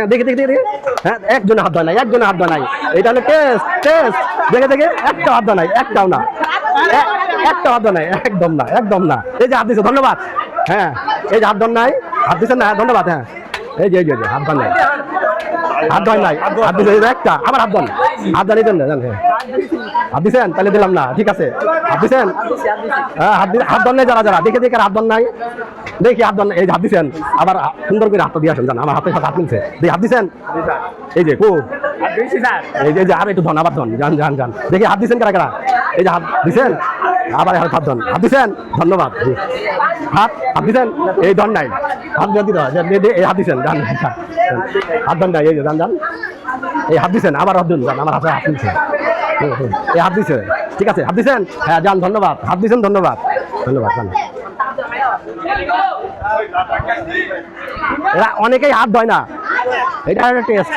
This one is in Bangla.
দেখি দেখি দেখি হ্যাঁ একজনে হাত দেয় নাই একজনে হাত দেয় নাই এটা হলো টেস্ট টেস্ট দেখে দেখে একটা হাত দেয় নাই একটাও না একটা হাত দেয় নাই একদম না এই যে হাত দিছে ধন্যবাদ হ্যাঁ এই যে হাত দেন নাই হাত দিচ্ছেন না ধন্যবাদ হ্যাঁ এই যে হাত দেন নাই হাত দেয় নাই হাত দিছে একটা আবার হাত দেন হাত দাঁড়িয়ে দেন জানেন হাত দিছেন তাহলে দিলাম না ঠিক আছে হাত দিছেন হ্যাঁ হাত দেন নাই যারা যারা দেখে দেখে হাত দেন নাই দেখি হাত দেন এই হাত দিছেন আবার সুন্দর করে হাতটা দিয়ে আসেন জান আমার হাতের সাথে হাত মিলছে দেখি হাত দিছেন এই যে কো এই যে আর একটু ধন আবার ধন যান দেখি হাত দিছেন কারা কারা এই যে হাত দিছেন আবার হাত ধন হাত দিছেন ধন্যবাদ হাত দিছেন এই ধন নাই হাত দিয়ে দিতে এই হাত দিছেন জান হাত ধন নাই এই যে জান এই হাত দিছেন আবার হাত ধন জান আমার হাতে হাত মিলছে এই হাত দিছে ঠিক আছে হাত দিছেন হ্যাঁ জান ধন্যবাদ হাত দিছেন ধন্যবাদ জান এরা অনেকেই হাত ধয় না এটা একটা টেস্ট